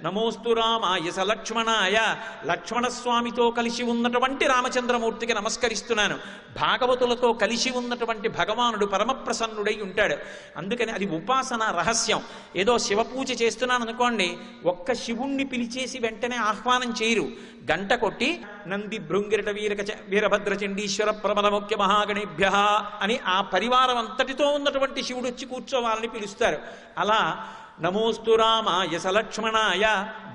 నమోస్తు రామాయ సలక్ష్మణాయ, లక్ష్మణస్వామితో కలిసి ఉన్నటువంటి రామచంద్రమూర్తికి నమస్కరిస్తున్నాను. భాగవతులతో కలిసి ఉన్నటువంటి భగవానుడు పరమప్రసన్నుడై ఉంటాడు. అందుకని అది ఉపాసన రహస్యం. ఏదో శివపూజ చేస్తున్నాను అనుకోండి, ఒక్క శివుణ్ణి పిలిచేసి వెంటనే ఆహ్వానం చేయరు. గంట కొట్టి నంది భృంగిరట వీరభద్ర చండీశ్వర ప్రబల ముఖ్య మహాగణేభ్య అని ఆ పరివారం అంతటితో ఉన్నటువంటి శివుడు వచ్చి కూర్చోవాలని పిలుస్తారు. అలా నమోస్తు రామాయ సలక్ష్మణాయ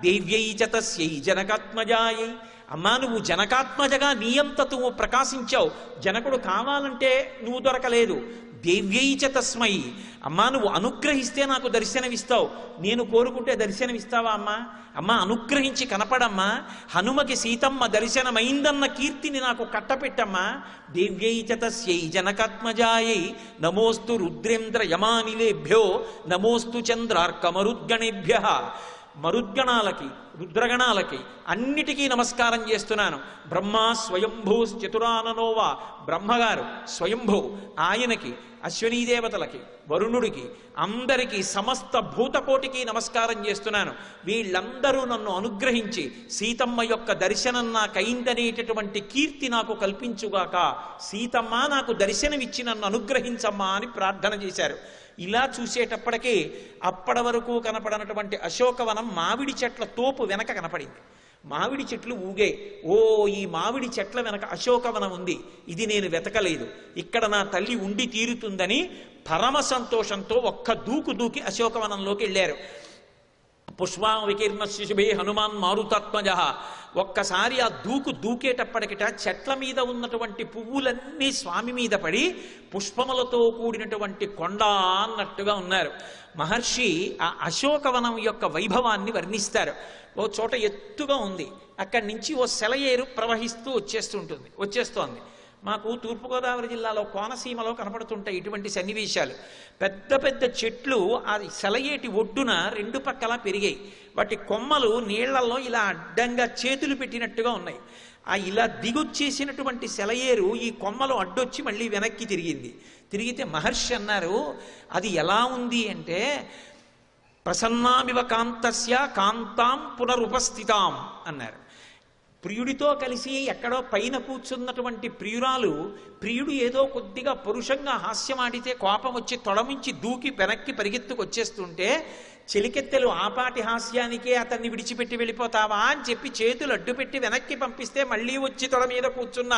దేవ్యై చ తస్యై జనకాత్మజాయై. అమ్మా, నువ్వు జనకాత్మజగా నీయంతట నువ్వు ప్రకాశించావు. జనకుడు కావాలంటే నువ్వు దొరకలేదు. దేవ్యై చ తస్మై. అమ్మా, నువ్వు అనుగ్రహిస్తే నాకు దర్శనమిస్తావు. నేను కోరుకుంటే దర్శనమిస్తావా అమ్మా? అమ్మా, అనుగ్రహించి కనపడమ్మా. హనుమకి సీతమ్మ దర్శనమైందన్న కీర్తిని నాకు కట్టపెట్టమ్మా. దేవ్యై చ తస్యై జనకాత్మజాయై నమోస్తు రుద్రేంద్ర యమానిలేభ్యో నమోస్తు చంద్రార్కమరుద్గణేభ్య. మరుద్గణాలకి, రుద్రగణాలకి అన్నిటికీ నమస్కారం చేస్తున్నాను. బ్రహ్మ స్వయంభూ చతురాననోవా. బ్రహ్మగారు స్వయంభూ, ఆయనకి, అశ్వనీ దేవతలకి, వరుణుడికి, అందరికీ, సమస్త భూతకోటికి నమస్కారం చేస్తున్నాను. వీళ్ళందరూ నన్ను అనుగ్రహించి సీతమ్మ యొక్క దర్శనం నాకైందనేటటువంటి కీర్తి నాకు కల్పించుగాక. సీతమ్మ నాకు దర్శనమిచ్చి నన్ను అనుగ్రహించమ్మా అని ప్రార్థన చేశారు. ఇలా చూసేటప్పటికీ అప్పటి వరకు కనపడనటువంటి అశోకవనం మామిడి చెట్ల తోపు వెనక కనపడింది. మామిడి చెట్లు ఊగే. ఓ, ఈ మామిడి చెట్ల వెనక అశోకవనం ఉంది, ఇది నేను వెతకలేదు, ఇక్కడ నా తల్లి ఉండి తీరుతుందని పరమ సంతోషంతో ఒక్క దూకు దూకి అశోకవనంలోకి వెళ్ళారు. పుష్పా వికీర్ణ శిశుభే హనుమాన్ మారుతాత్మజ. ఒక్కసారి ఆ దూకేటప్పటికిట చెట్ల మీద ఉన్నటువంటి పువ్వులన్నీ స్వామి మీద పడి పుష్పములతో కూడినటువంటి కొండ అన్నట్టుగా ఉన్నారు. మహర్షి ఆ అశోకవనం యొక్క వైభవాన్ని వర్ణిస్తారు. ఓ చోట ఎత్తుగా ఉంది, అక్కడి నుంచి ఓ సెలయేరు ప్రవహిస్తూ వచ్చేస్తోంది. మాకు తూర్పుగోదావరి జిల్లాలో కోనసీమలో కనపడుతుంటాయి ఇటువంటి సన్నివేశాలు. పెద్ద పెద్ద చెట్లు ఆ సెలయేటి ఒడ్డున రెండు పక్కలా పెరిగాయి. వాటి కొమ్మలు నీళ్లలో ఇలా అడ్డంగా చేతులు పెట్టినట్టుగా ఉన్నాయి. ఆ ఇలా దిగొచ్చేసినటువంటి సెలయేరు ఈ కొమ్మలు అడ్డొచ్చి మళ్ళీ వెనక్కి తిరిగితే మహర్షి అన్నారు, అది ఎలా ఉంది అంటే ప్రసన్నామివ కాంతస్య కాంతాం పునరుపస్థితాం అన్నారు. ప్రియుడితో కలిసి ఎక్కడో పైన కూర్చున్నటువంటి ప్రియుడు ఏదో కొద్దిగా పరుషంగా హాస్యమాడితే కోపం వచ్చి తొడమించి దూకి వెనక్కి పరిగెత్తుకొచ్చేస్తుంటే చెలికెత్తెలు ఆపాటి హాస్యానికే అతన్ని విడిచిపెట్టి వెళ్ళిపోతావా అని చెప్పి చేతులు అడ్డుపెట్టి వెనక్కి పంపిస్తే మళ్ళీ వచ్చి తొడ మీద కూర్చున్న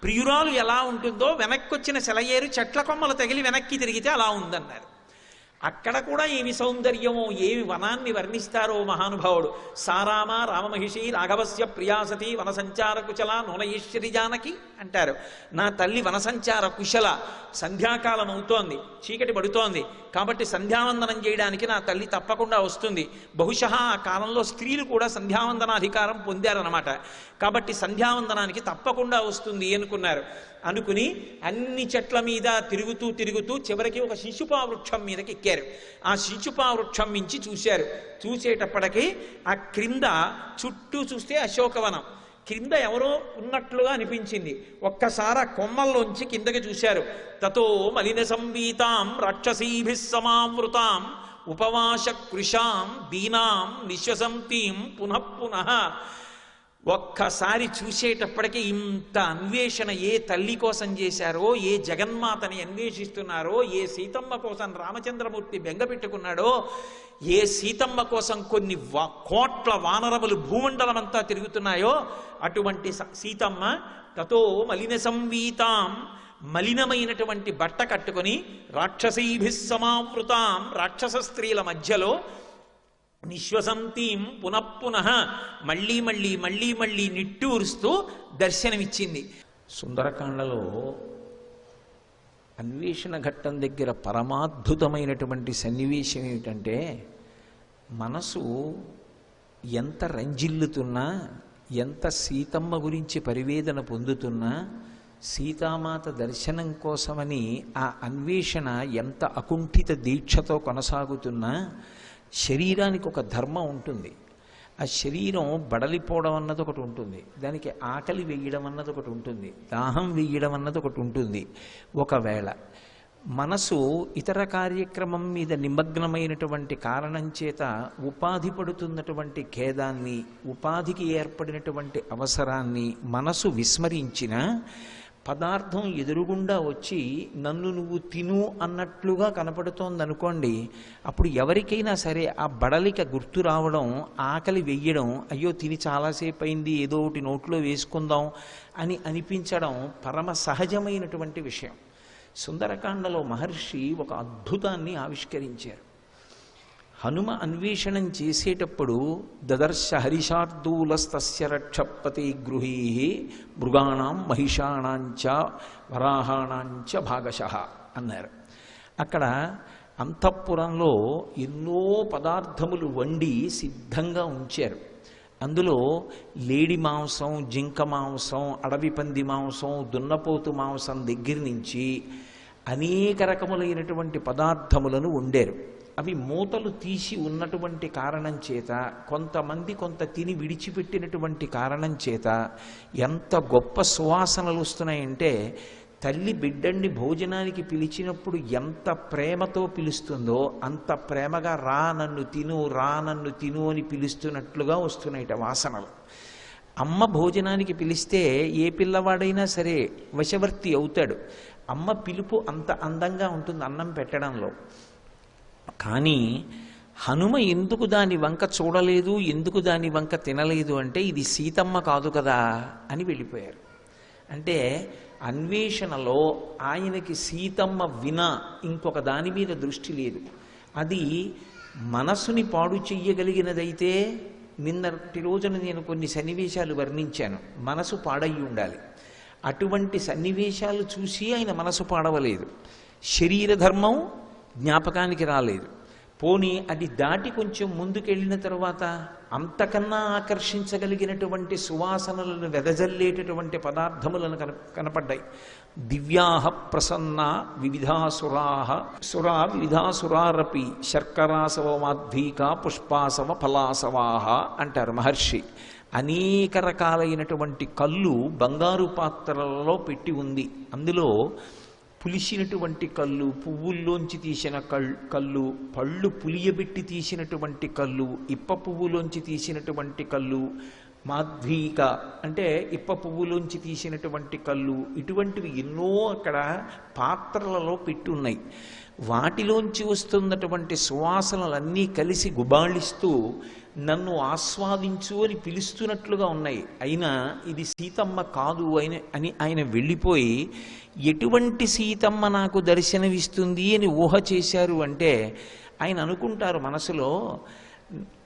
ప్రియురాలు ఎలా ఉంటుందో వెనక్కి వచ్చిన సెలయేరు చెట్ల కొమ్మలు తగిలి వెనక్కి తిరిగితే అలా ఉందన్నారు. అక్కడ కూడా ఏమి సౌందర్యమో, ఏమి వనాన్ని వర్ణిస్తారో మహానుభావుడు. సారామ రామమహిషి రాఘవస్య ప్రియాసతి వనసంచార కుశల నూనయేశ్వరి జానకి అంటారు. నా తల్లి వనసంచార కుశల. సంధ్యాకాలం అవుతోంది, చీకటి పడుతోంది, కాబట్టి సంధ్యావందనం చేయడానికి నా తల్లి తప్పకుండా వస్తుంది. బహుశా ఆ కాలంలో స్త్రీలు కూడా సంధ్యావందనాధికారం పొందారన్నమాట. కాబట్టి సంధ్యావందనానికి తప్పకుండా వస్తుంది అనుకుని అన్ని చెట్ల మీద తిరుగుతూ చివరికి ఒక శిశుపా వృక్షం మీదకి ఎక్కారు. ఆ శిశుపా వృక్షం మించి చూసేటప్పటికీ ఆ క్రింద చుట్టూ చూస్తే అశోకవనం, క్రింద ఎవరో ఉన్నట్లుగా అనిపించింది. ఒక్కసారి ఆ కొమ్మల్లోంచి కిందకి చూశారు. తతో మలిన సంవీతాం రాక్షసీభిః సమావృతాం ఉపవాస కృషాం దీనాం నిశ్వసంతీం పునః. ఒక్కసారి చూసేటప్పటికీ ఇంత అన్వేషణ ఏ తల్లి కోసం చేశారో, ఏ జగన్మాతని అన్వేషిస్తున్నారో, ఏ సీతమ్మ కోసం రామచంద్రమూర్తి బెంగపెట్టుకున్నాడో, ఏ సీతమ్మ కోసం కొన్ని కోట్ల వానరములు భూమండలమంతా తిరుగుతున్నాయో అటువంటి సీతమ్మ తతో మలిన సంవీతాం, మలినమైనటువంటి బట్ట కట్టుకొని రాక్షసీభిః సమావృతాం, రాక్షస స్త్రీల మధ్యలో నిశ్వసంతీం పునః మళ్ళీ నిట్టూరుస్తూ దర్శనమిచ్చింది. సుందరకాండలో అన్వేషణ ఘట్టం దగ్గర పరమాద్భుతమైనటువంటి సన్నివేశం ఏమిటంటే, మనసు ఎంత రంజిల్లుతున్నా, ఎంత సీతమ్మ గురించి పరివేదన పొందుతున్నా, సీతామాత దర్శనం కోసమని ఆ అన్వేషణ ఎంత అకుంఠిత దీక్షతో కొనసాగుతున్నా, శరీరానికి ఒక ధర్మం ఉంటుంది. ఆ శరీరం బడలిపోవడం అన్నది ఒకటి ఉంటుంది, దానికి ఆకలి వేయడం అన్నది ఒకటి ఉంటుంది, దాహం వేయడం అన్నది ఒకటి ఉంటుంది. ఒకవేళ మనసు ఇతర కార్యక్రమం మీద నిమగ్నమైనటువంటి కారణం చేత ఉపాధి పడుతున్నటువంటి ఖేదాన్ని, ఉపాధికి ఏర్పడినటువంటి అవసరాన్ని మనసు విస్మరించిన పదార్థం ఎదురుగుండా వచ్చి నన్ను నువ్వు తిను అన్నట్లుగా కనపడుతోందనుకోండి, అప్పుడు ఎవరికైనా సరే ఆ బడలిక గుర్తు రావడం, ఆకలి వెయ్యడం, అయ్యో తిని చాలాసేపు అయింది ఏదో ఒకటి నోట్లో వేసుకుందాం అని అనిపించడం పరమ సహజమైనటువంటి విషయం. సుందరకాండలో మహర్షి ఒక అద్భుతాన్ని ఆవిష్కరించారు. హనుమ అన్వేషణం చేసేటప్పుడు దదర్శ హరిషార్దూలస్తస్య రక్షపతి గృహీ మృగాణం మహిషాణాంచ వరాహాణాంచ భాగశః అన్నారు. అక్కడ అంతఃపురంలో ఎన్నో పదార్థములు వండి సిద్ధంగా ఉంచారు. అందులో లేడి మాంసం, జింక మాంసం, అడవి పంది మాంసం, దున్నపోతు మాంసం దగ్గర నుంచి అనేక రకములైనటువంటి పదార్థములను వండారు. అవి మూతలు తీసి ఉన్నటువంటి కారణం చేత, కొంతమంది కొంత తిని విడిచిపెట్టినటువంటి కారణం చేత ఎంత గొప్ప సువాసనలు వస్తున్నాయంటే, తల్లి బిడ్డని భోజనానికి పిలిచినప్పుడు ఎంత ప్రేమతో పిలుస్తుందో అంత ప్రేమగా రా నన్ను తిను, రా నన్ను తిను అని పిలుస్తున్నట్లుగా వస్తున్నాయిట వాసనలు. అమ్మ భోజనానికి పిలిస్తే ఏ పిల్లవాడైనా సరే వశవర్తి అవుతాడు. అమ్మ పిలుపు అంత అందంగా ఉంటుంది అన్నం పెట్టడంలో. కానీ హనుమ ఎందుకు దాని వంక చూడలేదు, ఎందుకు దాని వంక తినలేదు అంటే, ఇది సీతమ్మ కాదు కదా అని వెళ్ళిపోయారు. అంటే అన్వేషణలో ఆయనకి సీతమ్మ వినా ఇంకొక దాని మీద దృష్టి లేదు. అది మనసుని పాడు చెయ్యగలిగినదైతే, నిన్నటి రోజున నేను కొన్ని సన్నివేశాలు వర్ణించాను, మనసు పాడయి ఉండాలి. అటువంటి సన్నివేశాలు చూసి ఆయన మనసు పాడవలేదు. శరీర ధర్మం జ్ఞాపకానికి రాలేదు. పోనీ అది దాటి కొంచెం ముందుకెళ్ళిన తర్వాత అంతకన్నా ఆకర్షించగలిగినటువంటి సువాసనలను వెదజల్లేటటువంటి పదార్థములను కనపడ్డాయి. దివ్యాహ ప్రసన్న వివిధాసురాహ సురా వివిధాసురారపి శర్కరాసవ మాధ్వీక పుష్పాసవ ఫలాసవాహ అంటారు మహర్షి. అనేక రకాలైనటువంటి కళ్ళు బంగారు పాత్రలలో పెట్టి ఉంది. అందులో పులిసినటువంటి కళ్ళు, పువ్వుల్లోంచి తీసిన కళ్ళు, పళ్ళు పులియబెట్టి తీసినటువంటి కళ్ళు, ఇప్ప పువ్వులోంచి తీసినటువంటి కళ్ళు, మాధ్వీక అంటే ఇప్ప పువ్వులోంచి తీసినటువంటి కళ్ళు, ఇటువంటివి ఎన్నో అక్కడ పాత్రలలో పెట్టి ఉన్నాయి. వాటిలోంచి వస్తున్నటువంటి సువాసనలన్నీ కలిసి గుబాళిస్తూ నన్ను ఆస్వాదించు అని పిలుస్తున్నట్లుగా ఉన్నాయి. అయినా ఇది సీతమ్మ కాదు అని ఆయన వెళ్ళిపోయి, ఎటువంటి సీతమ్మ నాకు దర్శనమిస్తుంది అని ఊహ చేశారు అంటే, ఆయన అనుకుంటారు మనసులో,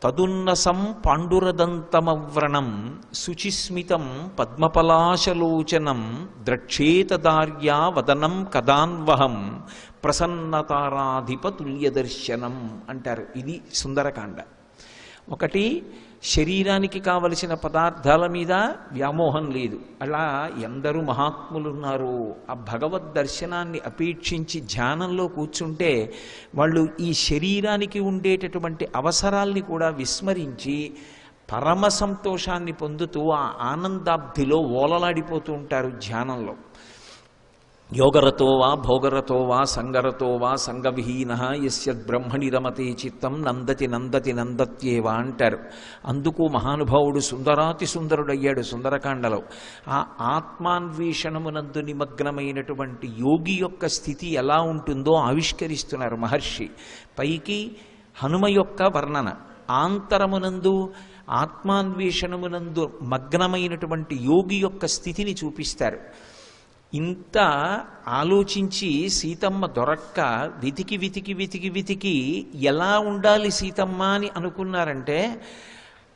తదున్నసం పాండురదంతమవ్రణం శుచిస్మితం పద్మపలాశలోచనం ద్రక్షేతదార్యా వదనం కదాన్వహం ప్రసన్నతారాధిపతుల్య దర్శనం అంటారు. ఇది సుందరకాండ. ఒకటి, శరీరానికి కావలసిన పదార్థాల మీద వ్యామోహం లేదు. అలా ఎందరూ మహాత్ములున్నారు. ఆ భగవద్ దర్శనాన్ని అపేక్షించి ధ్యానంలో కూర్చుంటే వాళ్ళు ఈ శరీరానికి ఉండేటటువంటి అవసరాల్ని కూడా విస్మరించి పరమ సంతోషాన్ని పొందుతూ ఆ ఆనందాబ్ధిలో ఓలలాడిపోతూ ఉంటారు ధ్యానంలో. యోగరతో వా భోగరతో వా సంగరతో వా సంగవిహీన యస్యద్బ్రహ్మణి రమతే చిత్తం నందతి నందతి నందత్యేవా అంటారు. అందుకు మహానుభావుడు సుందరాతి సుందరుడయ్యాడు సుందరకాండలో. ఆ ఆత్మాన్వేషణమునందు నిమగ్నమైనటువంటి యోగి యొక్క స్థితి ఎలా ఉంటుందో ఆవిష్కరిస్తున్నారు మహర్షి. పైకి హనుమ యొక్క వర్ణన, ఆంతరమునందు ఆత్మాన్వేషణమునందు మగ్నమైనటువంటి యోగి యొక్క స్థితిని చూపిస్తారు. ఇంత ఆలోచించి సీతమ్మ దొరక్క వెతికి వెతికి వెతికి వెతికి ఎలా ఉండాలి సీతమ్మ అని అనుకున్నారంటే,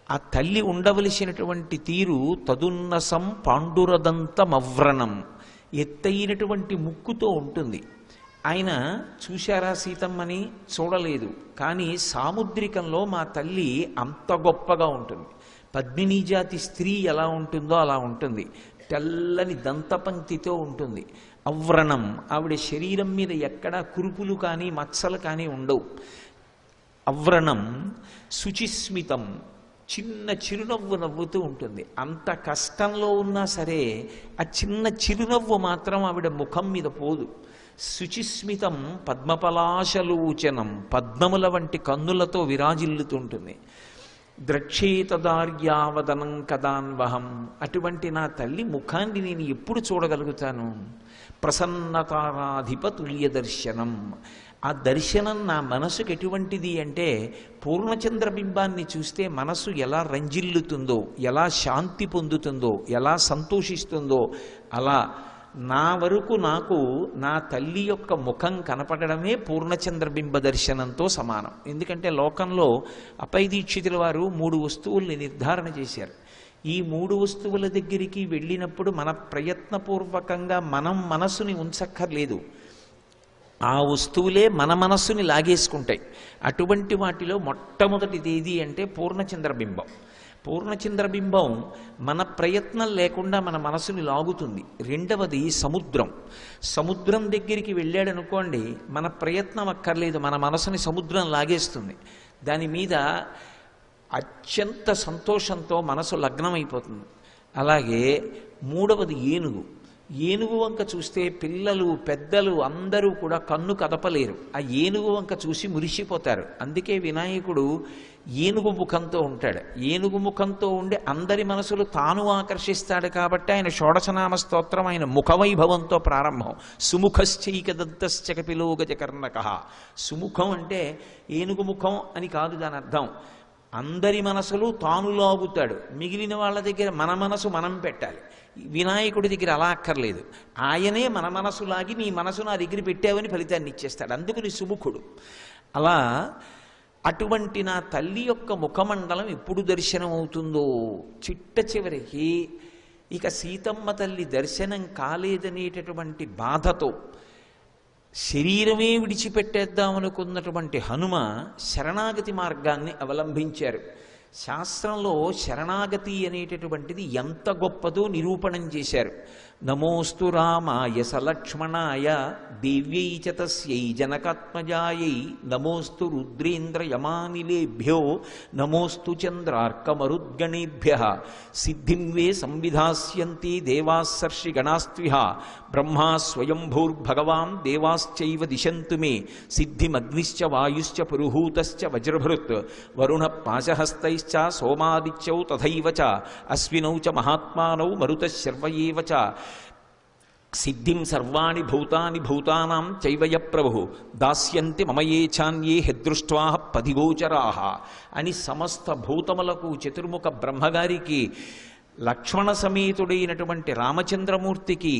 ఆ తల్లి ఉండవలసినటువంటి తీరు తదున్నసం పాండురదంతమవ్రణం, ఎత్తైనటువంటి ముక్కుతో ఉంటుంది. ఆయన చూశారా సీతమ్మని? చూడలేదు. కానీ సాముద్రికంలో మా తల్లి అంత గొప్పగా ఉంటుంది. పద్మినీ జాతి స్త్రీ ఎలా ఉంటుందో అలా ఉంటుంది. తెల్లని దంతపంక్తితో ఉంటుంది. అవ్రణం, ఆవిడ శరీరం మీద ఎక్కడా కురుపులు కానీ మచ్చలు కానీ ఉండవు. అవ్రణం, శుచిస్మితం, చిన్న చిరునవ్వు నవ్వుతూ ఉంటుంది. అంత కష్టంలో ఉన్నా సరే ఆ చిన్న చిరునవ్వు మాత్రం ఆవిడ ముఖం మీద పోదు. శుచిస్మితం పద్మపలాశలోచనం, పద్మముల వంటి కన్నులతో విరాజిల్లుతుంటుంది. ద్రక్షేతదార్యావదనం కదాన్వహం, అటువంటి నా తల్లి ముఖాన్ని నేను ఎప్పుడు చూడగలుగుతాను? ప్రసన్నతారాధిపతుల్య దర్శనం, ఆ దర్శనం నా మనసుకు ఎటువంటిది అంటే, పూర్ణచంద్రబింబాన్ని చూస్తే మనసు ఎలా రంజిల్లుతుందో, ఎలా శాంతి పొందుతుందో, ఎలా సంతోషిస్తుందో, అలా నా వరకు నాకు నా తల్లి యొక్క ముఖం కనపడమే పూర్ణచంద్రబింబ దర్శనంతో సమానం. ఎందుకంటే లోకంలో అపై దీక్షితుల వారు 3 వస్తువుల్ని నిర్ధారణ చేశారు. ఈ 3 వస్తువుల దగ్గరికి వెళ్ళినప్పుడు మన ప్రయత్నపూర్వకంగా మనం మనసుని ఉంచక్కర్లేదు, ఆ వస్తువులే మన మనస్సుని లాగేసుకుంటాయి. అటువంటి వాటిలో మొట్టమొదటిది ఏది అంటే పూర్ణచంద్రబింబం. పూర్ణచంద్రబింబం మన ప్రయత్నం లేకుండా మన మనసుని లాగుతుంది. రెండవది సముద్రం. సముద్రం దగ్గరికి వెళ్ళాడనుకోండి, మన ప్రయత్నం అక్కర్లేదు, మన మనసుని సముద్రం లాగేస్తుంది. దాని మీద అత్యంత సంతోషంతో మనసు లగ్నమైపోతుంది. అలాగే మూడవది ఏనుగు. ఏనుగు వంక చూస్తే పిల్లలు పెద్దలు అందరూ కూడా కన్ను కదపలేరు, ఆ ఏనుగు వంక చూసి మురిసిపోతారు. అందుకే వినాయకుడు ఏనుగు ముఖంతో ఉంటాడు. ఏనుగు ముఖంతో ఉండి అందరి మనసులు తాను ఆకర్షిస్తాడు. కాబట్టి ఆయన షోడశనామ స్తోత్రం ఆయన ముఖవైభవంతో ప్రారంభం. సుముఖశ్చైకదత్తశ్చ కపిలో గజకర్ణకః. సుముఖం అంటే ఏనుగు ముఖం అని కాదు దాని అర్థం. అందరి మనసులు తాను లాగుతాడు, మిగిలిన వాళ్ళ దగ్గర మన మనసు మనం పెట్టాలి. వినాయకుడి దగ్గర అలా అక్కర్లేదు, ఆయనే మన మనసు లాగి నీ మనసు నా దగ్గర పెట్టావని ఫలితాన్ని ఇచ్చేస్తాడు. అందుకని సుముఖుడు. అలా అటువంటి నా తల్లి యొక్క ముఖమండలం ఎప్పుడు దర్శనం అవుతుందో, చిట్ట చివరికి ఇక సీతమ్మ తల్లి దర్శనం కాలేదనేటటువంటి బాధతో శరీరమే విడిచిపెట్టేద్దామనుకున్నటువంటి హనుమ శరణాగతి మార్గాన్ని అవలంబించారు. శాస్త్రంలో శరణాగతి అనేటటువంటిది ఎంత గొప్పదో నిరూపణం చేశారు. నమోస్తు రామాయ సలక్ష్మణాయ దేవ్యై చ తస్యై జనకాత్మజాయై నమోస్తు రుద్రేంద్ర యమానిలేభ్యో నమోస్తు చంద్రార్కమరుద్గణేభ్యః సిద్ధిం వే సంవిధాస్యంతి దేవాస్సర్షి గణాస్త్విహ బ్రహ్మా స్వయంభూర్భగవాన్ దేవాశ్చైవ దిశంతు మే సిద్ధిమగ్నిశ్చ వాయుశ్చ పురుహూతశ్చ వజ్రభృత్ వరుణ పాశహస్తైశ్చ సోమాదిత్యౌ తథైవ చ అశ్వినౌ చ మహాత్మానౌ మరుతః శర్వయేవ చ సిద్ధిం సర్వాణి భూతాని భూతానాం చైవయ ప్రభు దాస్యంతి మమయేఛాన్యే హెదృష్ట్వా పదిగోచరాః అని సమస్త భూతములకు చతుర్ముఖ బ్రహ్మగారికి లక్ష్మణ సమేతుడైనటువంటి రామచంద్రమూర్తికి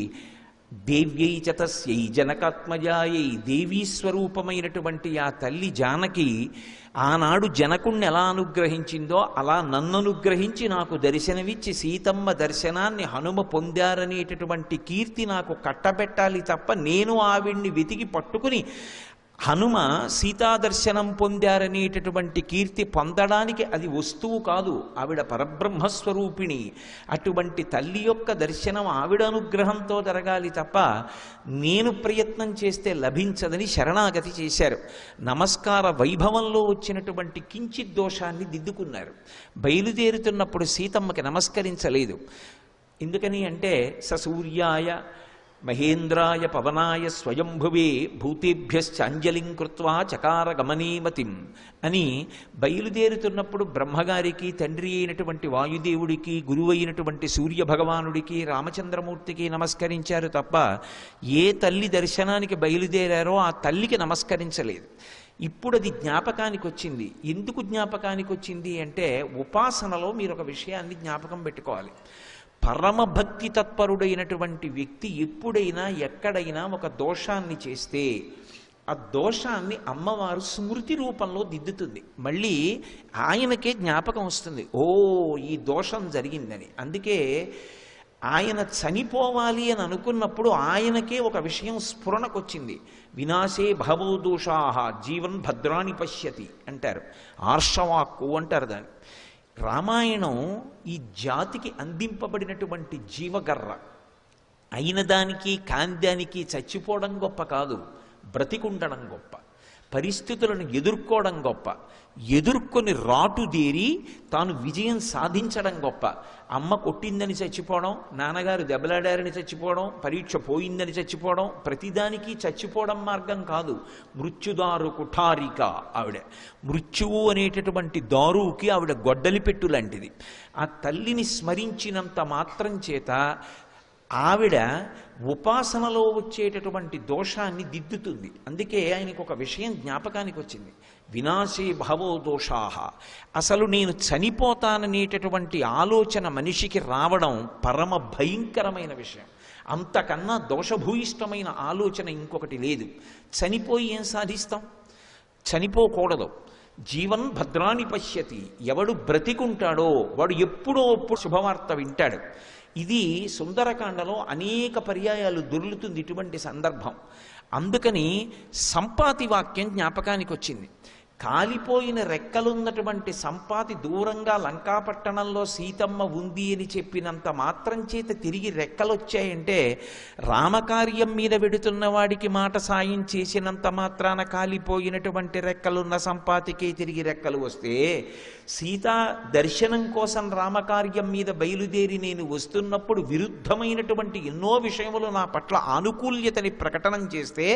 దేవ్యై చ తస్యై జనకాత్మజాయై దేవీ స్వరూపమైనటువంటి ఆ తల్లి జానకి ఆనాడు జనకుణ్ణి ఎలా అనుగ్రహించిందో అలా నన్ను అనుగ్రహించి నాకు దర్శనమిచ్చి సీతమ్మ దర్శనాన్ని హనుమ పొందారనేటటువంటి కీర్తి నాకు కట్టబెట్టాలి తప్ప నేను ఆవిడ్ని వెతికి పట్టుకుని హనుమ సీతాదర్శనం పొందారనేటటువంటి కీర్తి పొందడానికి అది వస్తువు కాదు, ఆవిడ పరబ్రహ్మస్వరూపిణి. అటువంటి తల్లి యొక్క దర్శనం ఆవిడ అనుగ్రహంతో జరగాలి తప్ప నేను ప్రయత్నం చేస్తే లభించదని శరణాగతి చేశారు. నమస్కార వైభవంలో వచ్చినటువంటి కించిత్ దోషాన్ని దిద్దుకున్నారు. బయలుదేరుతున్నప్పుడు సీతమ్మకి నమస్కరించలేదు. ఎందుకని అంటే సూర్యాయ మహేంద్రాయ పవనాయ స్వయంభువే భూతేభ్యశ్చాంజలిం కృత్వా చకార గమనీమతిం అని బయలుదేరుతున్నప్పుడు బ్రహ్మగారికి తండ్రి అయినటువంటి వాయుదేవుడికి గురువైనటువంటి సూర్యభగవానుడికి రామచంద్రమూర్తికి నమస్కరించారు తప్ప ఏ తల్లి దర్శనానికి బయలుదేరారో ఆ తల్లికి నమస్కరించలేదు. ఇప్పుడు అది జ్ఞాపకానికి వచ్చింది. ఎందుకు జ్ఞాపకానికి వచ్చింది అంటే ఉపాసనలో మీరు ఒక విషయాన్ని జ్ఞాపకం పెట్టుకోవాలి. పరమభక్తి తత్పరుడైనటువంటి వ్యక్తి ఎప్పుడైనా ఎక్కడైనా ఒక దోషాన్ని చేస్తే ఆ దోషాన్ని అమ్మవారు స్మృతి రూపంలో దిద్దుతుంది. మళ్ళీ ఆయనకే జ్ఞాపకం వస్తుంది, ఓ ఈ దోషం జరిగిందని. అందుకే ఆయన చనిపోవాలి అని అనుకున్నప్పుడు ఆయనకే ఒక విషయం స్ఫురణకొచ్చింది. వినాశే బహవో దోషాః జీవన్ భద్రాణి పశ్యతి అంటారు, ఆర్షవాక్కు అంటారు దాన్ని. రామాయణం ఈ జాతికి అందింపబడినటువంటి జీవగర్ర. అయిన దానికి కాంద్యానికి చచ్చిపోవడం గొప్ప కాదు, బ్రతికుండడం గొప్ప. పరిస్థితులను ఎదుర్కోవడం గొప్ప, ఎదుర్కొని రాటుదేరి తాను విజయం సాధించడం గొప్ప. అమ్మ కొట్టిందని చచ్చిపోవడం, నాన్నగారు దెబ్బలాడారని చచ్చిపోవడం, పరీక్ష పోయిందని చచ్చిపోవడం, ప్రతిదానికి చచ్చిపోవడం మార్గం కాదు. మృత్యుదారు కుఠారిక ఆవిడ. మృత్యువు అనేటటువంటి దారువుకి ఆవిడ గొడ్డలిపెట్టు లాంటిది. ఆ తల్లిని స్మరించినంత మాత్రం చేత ఆవిడ ఉపాసనలో వచ్చేటటువంటి దోషాన్ని దిద్దుతుంది. అందుకే ఆయనకు ఒక విషయం జ్ఞాపకానికి వచ్చింది, వినాశే భవో దోషాహ. అసలు నేను చనిపోతాననేటటువంటి ఆలోచన మనిషికి రావడం పరమ భయంకరమైన విషయం. అంతకన్నా దోషభూయిష్టమైన ఆలోచన ఇంకొకటి లేదు. చనిపోయి ఏం సాధిస్తాం? చనిపోకూడదు. జీవన్ భద్రాని పశ్యతి. ఎవడు బ్రతికుంటాడో వాడు ఎప్పుడో అప్పుడు శుభవార్త వింటాడు. ఇది సుందరకాండలో అనేక పర్యాయాలు దొర్లుతుంది ఇటువంటి సందర్భం. అందుకని సంపాతి వాక్యం జ్ఞాపకానికి వచ్చింది. కాలిపోయిన రెక్కలున్నటువంటి సంపాతి దూరంగా లంకాపట్టణంలో సీతమ్మ ఉంది అని చెప్పినంత మాత్రం చేత తిరిగి రెక్కలొచ్చాయంటే, రామకార్యం మీద వెడుతున్న వాడికి మాట సాయం చేసినంత మాత్రాన కాలిపోయినటువంటి రెక్కలున్న సంపాతికే తిరిగి రెక్కలు వస్తే, సీతా దర్శనం కోసం రామకార్యం మీద బయలుదేరి నేను వస్తున్నప్పుడు విరుద్ధమైనటువంటి ఎన్నో విషయములు నా పట్ల ఆనుకూల్యతని ప్రకటనం చేస్తే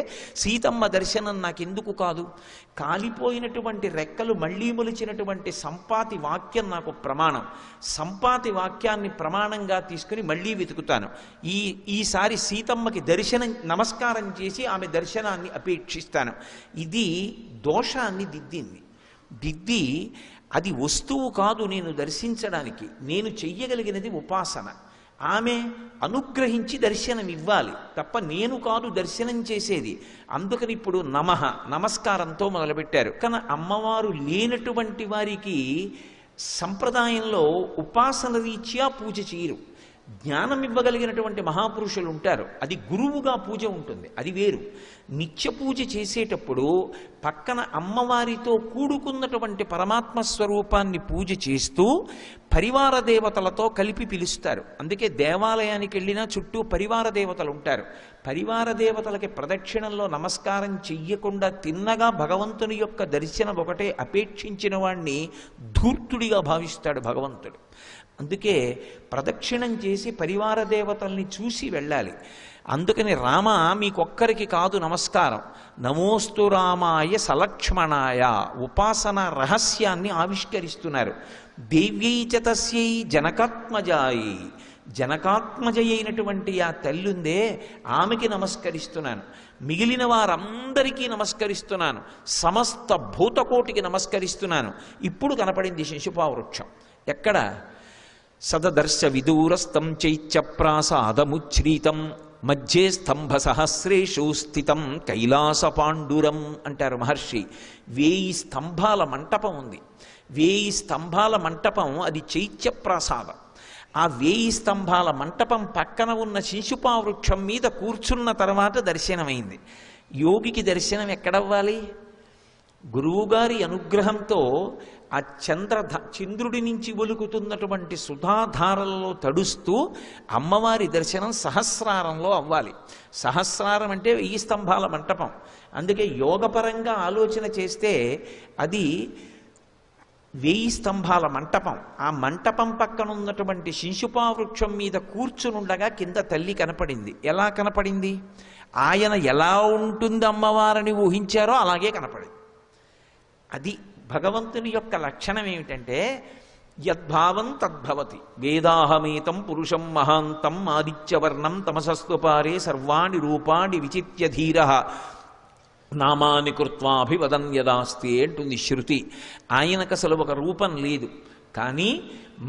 సీతమ్మ దర్శనం నాకెందుకు కాదు? కాలిపోయినటువంటి రెక్కలు మళ్లీ మొలిచినటువంటి సంపాతి వాక్యం నాకు ప్రమాణం. సంపాతి వాక్యాన్ని ప్రమాణంగా తీసుకుని మళ్లీ వెతుకుతాను. ఈసారి సీతమ్మకి దర్శనం నమస్కారం చేసి ఆమె దర్శనాన్ని అపేక్షిస్తాను. ఇది దోషాన్ని దిద్ది అది వస్తువు కాదు నేను దర్శించడానికి. నేను చెయ్యగలిగినది ఉపాసన. ఆమె అనుగ్రహించి దర్శనం ఇవ్వాలి తప్ప నేను కాదు దర్శనం చేసేది. అందుకని ఇప్పుడు నమస్కారంతో మొదలుపెట్టారు. కానీ అమ్మవారు లేనటువంటి వారికి సంప్రదాయంలో ఉపాసన రీత్యా పూజ చేయరు. జ్ఞానం ఇవ్వగలిగినటువంటి మహాపురుషులు ఉంటారు, అది గురువుగా పూజ ఉంటుంది, అది వేరు. నిత్య పూజ చేసేటప్పుడు పక్కన అమ్మవారితో కూడుకున్నటువంటి పరమాత్మ స్వరూపాన్ని పూజ చేస్తూ పరివార దేవతలతో కలిపి పిలుస్తారు. అందుకే దేవాలయానికి వెళ్ళినా చుట్టూ పరివార దేవతలు ఉంటారు. పరివార దేవతలకి ప్రదక్షిణంలో నమస్కారం చెయ్యకుండా తిన్నగా భగవంతుని యొక్క దర్శనం ఒకటే అపేక్షించిన వాణ్ణి ధూర్తుడిగా భావిస్తాడు భగవంతుడు. అందుకే ప్రదక్షిణం చేసి పరివార దేవతల్ని చూసి వెళ్ళాలి. అందుకని రామ మీకొక్కరికి కాదు నమస్కారం, నమోస్తు రామాయ సలక్ష్మణాయ ఉపాసన రహస్యాన్ని ఆవిష్కరిస్తున్నారు. దేవ్యై చ తస్యై జనకాత్మజాయి, జనకాత్మజ అయినటువంటి ఆ తల్లుందే ఆమెకి నమస్కరిస్తున్నాను. మిగిలిన వారందరికీ నమస్కరిస్తున్నాను. సమస్త భూతకోటికి నమస్కరిస్తున్నాను. ఇప్పుడు కనపడింది శిశుపావృక్షం. ఎక్కడ? సదదర్శ విదూరస్థం చైత్యప్రాసాదముచ్ఛ్రీతం మధ్యే స్తంభ సహస్రేషు స్థితం కైలాస పాండురం అంటారు మహర్షి. 1000 స్తంభాల మంటపం ఉంది. 1000 స్తంభాల మంటపం అది చైత్యప్రాసాదం. ఆ 1000 స్తంభాల మంటపం పక్కన ఉన్న శిశుపావృక్షం మీద కూర్చున్న తర్వాత దర్శనమైంది. యోగికి దర్శనం ఎక్కడవ్వాలి? గురువుగారి అనుగ్రహంతో ఆ చంద్రుడి నుంచి ఒలుకుతున్నటువంటి సుధాధారలలో తడుస్తూ అమ్మవారి దర్శనం సహస్రారంలో అవ్వాలి. సహస్రారం అంటే 1000 స్తంభాల మంటపం. అందుకే యోగపరంగా ఆలోచన చేస్తే అది 1000 స్తంభాల మంటపం. ఆ మంటపం పక్కన ఉన్నటువంటి శిశుపావృక్షం మీద కూర్చునుండగా కింద తల్లి కనపడింది. ఎలా కనపడింది? ఆయన ఎలా ఉంటుంది అమ్మవారిని ఊహించారో అలాగే కనపడింది. అది భగవంతుని యొక్క లక్షణం ఏమిటంటే యద్భావం తద్భవతి. వేదాహమేతం పురుషం మహాంతం ఆదిత్యవర్ణం తమసస్వపారే సర్వాణి రూపాణి విచిత్య ధీరః నామాని కృత్వాభివదన్ యదాస్తి అంటుంది శృతి. ఆయనకు అసలు ఒక రూపం లేదు, కానీ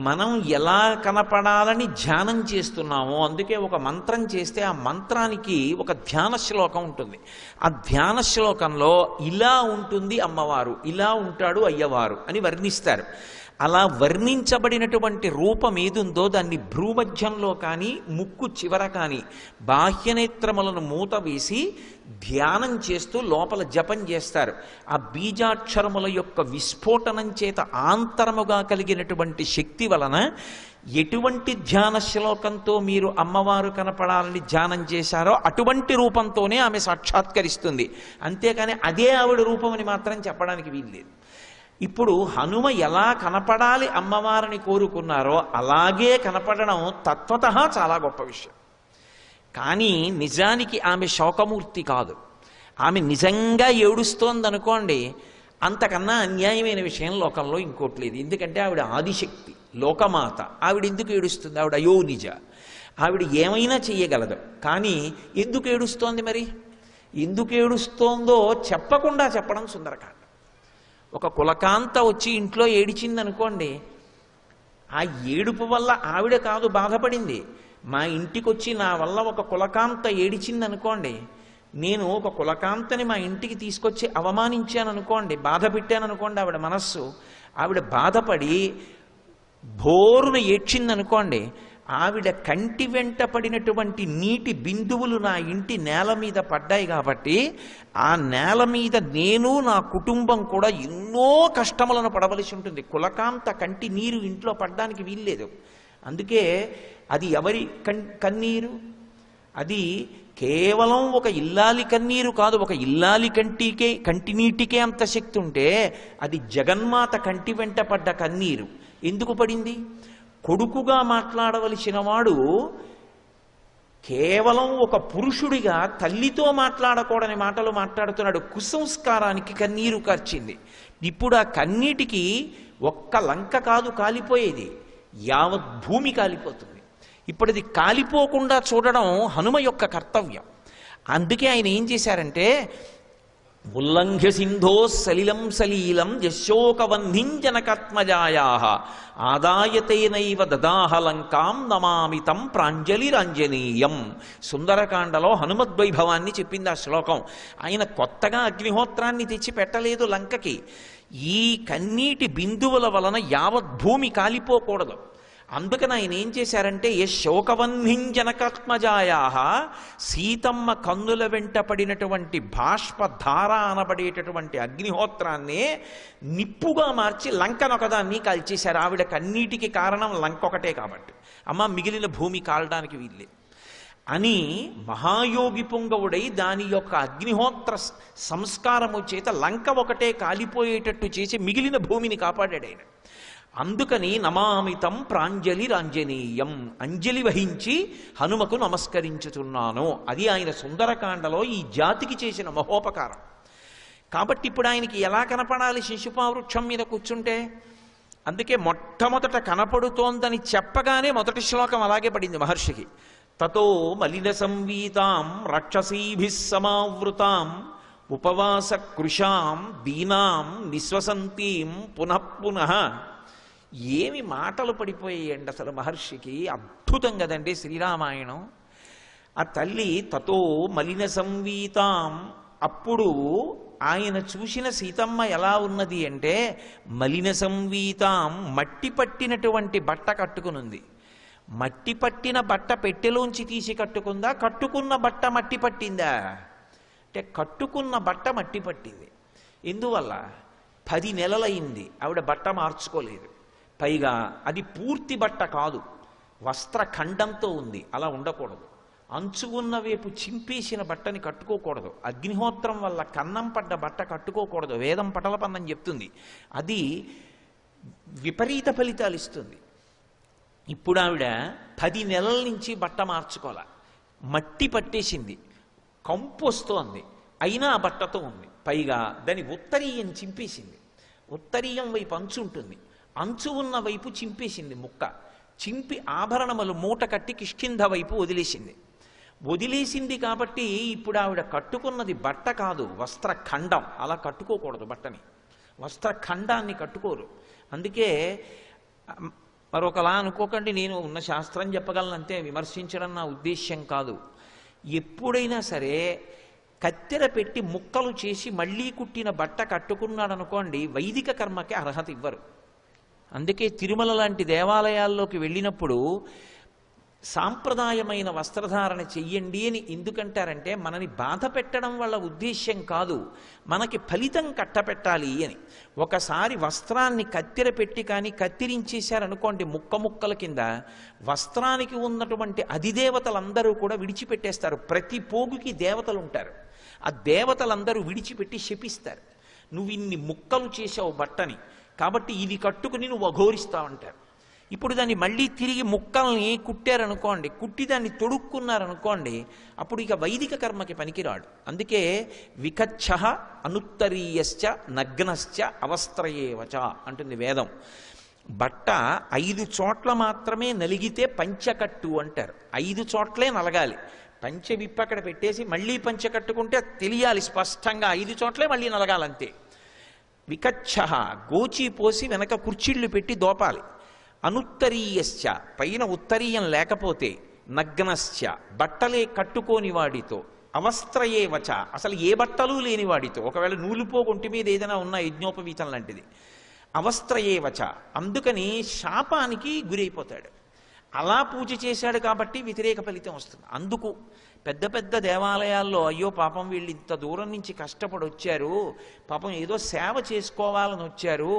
మనం ఎలా కనపడాలని ధ్యానం చేస్తున్నామో అందుకే ఒక మంత్రం చేస్తే ఆ మంత్రానికి ఒక ధ్యాన శ్లోకం ఉంటుంది. ఆ ధ్యాన శ్లోకంలో ఇలా ఉంటుంది అమ్మవారు, ఇలా ఉంటాడు అయ్యవారు అని వర్ణిస్తారు. అలా వర్ణించబడినటువంటి రూపం ఏదుందో దాన్ని భ్రూమధ్యంలో కానీ ముక్కు చివర కానీ బాహ్యనేత్రములను మూత వేసి ధ్యానం చేస్తూ లోపల జపం చేస్తారు. ఆ బీజాక్షరముల యొక్క విస్ఫోటనం చేత ఆంతరముగా కలిగినటువంటి శక్తి వలన ఎటువంటి ధ్యాన శ్లోకంతో మీరు అమ్మవారు కనపడాలని ధ్యానం చేశారో అటువంటి రూపంతోనే ఆమె సాక్షాత్కరిస్తుంది. అంతేకాని అదే ఆవిడ రూపం అని మాత్రం చెప్పడానికి వీల్లేదు. ఇప్పుడు హనుమ ఎలా కనపడాలి అమ్మవారిని కోరుకున్నారో అలాగే కనపడడం తత్వతః చాలా గొప్ప విషయం. కానీ నిజానికి ఆమె శోకమూర్తి కాదు. ఆమె నిజంగా ఏడుస్తోందనుకోండి, అంతకన్నా అన్యాయమైన విషయం లోకంలో ఇంకోటి లేదు. ఎందుకంటే ఆవిడ ఆదిశక్తి, లోకమాత. ఆవిడ ఎందుకు ఏడుస్తుంది? ఆవిడ అయోనిజ. ఆవిడ ఏమైనా చెయ్యగలదు. కానీ ఎందుకు ఏడుస్తోంది? మరి ఎందుకు ఏడుస్తోందో చెప్పకుండా చెప్పడం సుందరకాండ. ఒక కులకాంత వచ్చి ఇంట్లో ఏడిచిందనుకోండి, ఆ ఏడుపు వల్ల ఆవిడ కాదు బాధపడింది. మా ఇంటికి వచ్చి నా వల్ల ఒక కులకాంత ఏడిచిందనుకోండి, నేను ఒక కులకాంతని మా ఇంటికి తీసుకొచ్చి అవమానించాను అనుకోండి, బాధ పెట్టాను అనుకోండి, ఆవిడ మనస్సు, ఆవిడ బాధపడి భోరున ఏడ్చిందనుకోండి, ఆవిడ కంటి వెంట పడినటువంటి నీటి బిందువులు నా ఇంటి నేల మీద పడ్డాయి కాబట్టి ఆ నేల మీద నేను నా కుటుంబం కూడా ఎన్నో కష్టములను పడవలసి ఉంటుంది. కులకాంత కంటి నీరు ఇంట్లో పడ్డానికి వీల్లేదు. అందుకే అది ఎవరి కన్నీరు? అది కేవలం ఒక ఇల్లాలి కన్నీరు కాదు. ఒక ఇల్లాలి కంటినీటికే అంత శక్తి ఉంటే అది జగన్మాత కంటి వెంట పడ్డ కన్నీరు. ఎందుకు పడింది? కొడుకుగా మాట్లాడవలసిన వాడు కేవలం ఒక పురుషుడిగా తల్లితో మాట్లాడకూడని మాటలు మాట్లాడుతున్నాడు. కుసంస్కారానికి కన్నీరు కార్చింది. ఇప్పుడు ఆ కన్నీటికి ఒక్క లంక కాదు కాలిపోయేది, యావత్ భూమి కాలిపోతుంది. ఇప్పుడు అది కాలిపోకుండా చూడడం హనుమ యొక్క కర్తవ్యం. అందుకే ఆయన ఏం చేశారంటే, ఉల్లంఘ్య సింధో సలిలం సలీలం యశోకవన్నిం జనకాత్మజాయాః ఆదాయతేనైవ దదాహ లంకాం నమామితం ప్రాంజలిరాంజనీయం. సుందరకాండలో హనుమద్వైభవాన్ని చెప్పింది ఆ శ్లోకం. ఆయన కొత్తగా అగ్నిహోత్రాన్ని తెచ్చి పెట్టలేదు లంకకి. ఈ కన్నీటి బిందువుల వలన యావత్ భూమి కాలిపోకూడదు. అందుకని ఆయన ఏం చేశారంటే, శోకవన్నిం జనకాత్మజాయాః, సీతమ్మ కన్నుల వెంట పడినటువంటి బాష్పధార అనబడేటటువంటి అగ్నిహోత్రాన్ని నిప్పుగా మార్చి లంకనొకదాన్ని కాల్చేశారు. ఆవిడ కన్నీటికి కారణం లంక ఒకటే కాబట్టి, అమ్మ మిగిలిన భూమి కాలడానికి వీల్లేదు అని మహాయోగి పుంగవుడై దాని యొక్క అగ్నిహోత్ర సంస్కారము చేత లంక ఒకటే కాలిపోయేటట్టు చేసి మిగిలిన భూమిని కాపాడాడు ఆయన. అందుకని నమామితం ప్రాంజలిరాంజనీయం, అంజలి వహించి హనుమకు నమస్కరించుతున్నాను. అది ఆయన సుందరకాండలో ఈ జాతికి చేసిన మహోపకారం. కాబట్టి ఇప్పుడు ఆయనకి ఎలా కనపడాలి శిశుపావృక్షం మీద కూర్చుంటే? అందుకే మొట్టమొదట కనపడుతోందని చెప్పగానే మొదటి శ్లోకం అలాగే పడింది మహర్షికి. తతో మలిన సంవీతాం రాక్షసీభిః సమావృతాం ఉపవాస కృషాం దీనాం నిశ్వసంతీం పునః పునః. ఏమి మాటలు పడిపోయాయండి అసలు మహర్షికి. అద్భుతం కదండి శ్రీరామాయణం. ఆ తల్లి తతో మలిన సంవీతాం, అప్పుడు ఆయన చూసిన సీతమ్మ ఎలా ఉన్నది అంటే, మలిన సంవీతాం, మట్టి పట్టినటువంటి బట్ట కట్టుకునుంది. మట్టి పట్టిన బట్ట పెట్టెలోంచి తీసి కట్టుకుందా? కట్టుకున్న బట్ట మట్టి పట్టిందా? అంటే కట్టుకున్న బట్ట మట్టి పట్టింది. ఎందువల్ల? 10 నెలలైంది ఆవిడ బట్ట మార్చుకోలేదు. పైగా అది పూర్తి బట్ట కాదు, వస్త్రఖండంతో ఉంది. అలా ఉండకూడదు. అంచు ఉన్న వైపు చింపేసిన బట్టని కట్టుకోకూడదు. అగ్నిహోత్రం వల్ల కన్నం పడ్డ బట్ట కట్టుకోకూడదు. వేదం పటలపన్నం చెప్తుంది. అది విపరీత ఫలితాలు ఇస్తుంది. ఇప్పుడు ఆవిడ 10 నెలల నుంచి బట్ట మార్చుకోలే, మట్టి పట్టేసింది, కంపు వస్తోంది, అయినా ఆ బట్టతో ఉంది. పైగా దాని ఉత్తరీయం చింపేసింది. ఉత్తరీయం వైపు అంచు ఉంటుంది, అంచు ఉన్న వైపు చింపేసింది ముక్క. చింపి ఆభరణములు మూట కట్టి కిష్కింధ వైపు వదిలేసింది కాబట్టి ఇప్పుడు ఆవిడ కట్టుకున్నది బట్ట కాదు, వస్త్రఖండం. అలా కట్టుకోకూడదు బట్టని, వస్త్రఖండాన్ని కట్టుకోరు. అందుకే మరొకలా అనుకోకండి, నేను ఉన్న శాస్త్రం చెప్పగలనంతే, విమర్శించడం నా ఉద్దేశ్యం కాదు. ఎప్పుడైనా సరే కత్తెర పెట్టి ముక్కలు చేసి మళ్ళీ కుట్టిన బట్ట కట్టుకున్నాడు అనుకోండి, వైదిక కర్మకి అర్హత ఇవ్వరు. అందుకే తిరుమల లాంటి దేవాలయాల్లోకి వెళ్ళినప్పుడు సాంప్రదాయమైన వస్త్రధారణ చెయ్యండి అని ఎందుకంటారంటే మనని బాధ పెట్టడం వల్ల ఉద్దేశ్యం కాదు, మనకి ఫలితం కట్టపెట్టాలి అని. ఒకసారి వస్త్రాన్ని కత్తెర పెట్టి కానీ కత్తిరించేశారనుకోండి ముక్క ముక్కల కింద, వస్త్రానికి ఉన్నటువంటి అధిదేవతలందరూ కూడా విడిచిపెట్టేస్తారు. ప్రతి పోగుకి దేవతలు ఉంటారు. ఆ దేవతలందరూ విడిచిపెట్టి శపిస్తారు. నువ్వు ఇన్ని ముక్కలు చేసావు బట్టని, కాబట్టి ఇది కట్టుకుని నువ్వు అఘోరిస్తావంటారు. ఇప్పుడు దాన్ని మళ్ళీ తిరిగి ముక్కల్ని కుట్టారనుకోండి, కుట్టి దాన్ని తొడుక్కున్నారనుకోండి, అప్పుడు ఇక వైదిక కర్మకి పనికిరాడు. అందుకే వికచ్చ అనుత్తరీయశ్చ నగ్నశ్చ అవస్త్రయేవచ అంటుంది వేదం. బట్ట 5 చోట్ల మాత్రమే నలిగితే పంచకట్టు అంటారు. 5 చోట్లే నలగాలి. పంచె విప్పి అక్కడ పెట్టేసి మళ్ళీ పంచె కట్టుకుంటే తెలియాలి స్పష్టంగా 5 చోట్లే మళ్ళీ నలగాలంతే. వికచ్చ గోచి పోసి వెనక కుర్చీళ్లు పెట్టి దోపాలి. అనుత్తరీయశ్చ పైన ఉత్తరీయం లేకపోతే, నగ్నశ్చ బట్టలే కట్టుకోని వాడితో, అవస్త్రయేవచ అసలు ఏ బట్టలు లేని వాడితో, ఒకవేళ నూలుపోగొంటి మీద ఏదైనా ఉన్న యజ్ఞోపవీతం లాంటిది, అవస్త్రయేవచ అందుకని శాపానికి గురైపోతాడు. అలా పూజ చేశాడు కాబట్టి వ్యతిరేక ఫలితం వస్తుంది. అందుకు పెద్ద పెద్ద దేవాలయాల్లో అయ్యో పాపం వీళ్ళు ఇంత దూరం నుంచి కష్టపడి వచ్చారు, పాపం ఏదో సేవ చేసుకోవాలని వచ్చారు,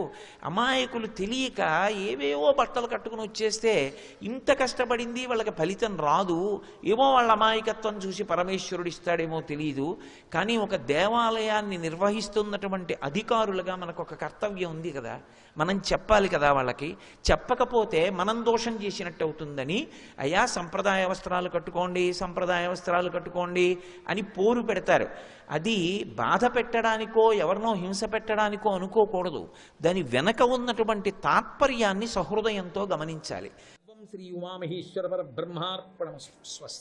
అమాయకులు తెలియక ఏవేవో బట్టలు కట్టుకుని వచ్చేస్తే ఇంత కష్టపడింది వాళ్ళకి ఫలితం రాదు, ఏమో వాళ్ళ అమాయకత్వం చూసి పరమేశ్వరుడు ఇస్తాడేమో తెలియదు. కానీ ఒక దేవాలయాన్ని నిర్వహిస్తున్నటువంటి అధికారులుగా మనకు ఒక కర్తవ్యం ఉంది కదా, మనం చెప్పాలి కదా వాళ్ళకి. చెప్పకపోతే మనం దోషం చేసినట్టు అవుతుందని, అయ్యా సంప్రదాయ వస్త్రాలు కట్టుకోండి, సంప్రదాయ వస్త్రాలు కట్టుకోండి అని పోరు పెడతారు. అది బాధ పెట్టడానికో ఎవరినో హింస పెట్టడానికో అనుకోకూడదు. దాని వెనక ఉన్నటువంటి తాత్పర్యాన్ని సహృదయంతో గమనించాలి. శ్రీ ఉమామహేశ్వర పరబ్రహ్మార్పణమస్తు. స్వస్తి.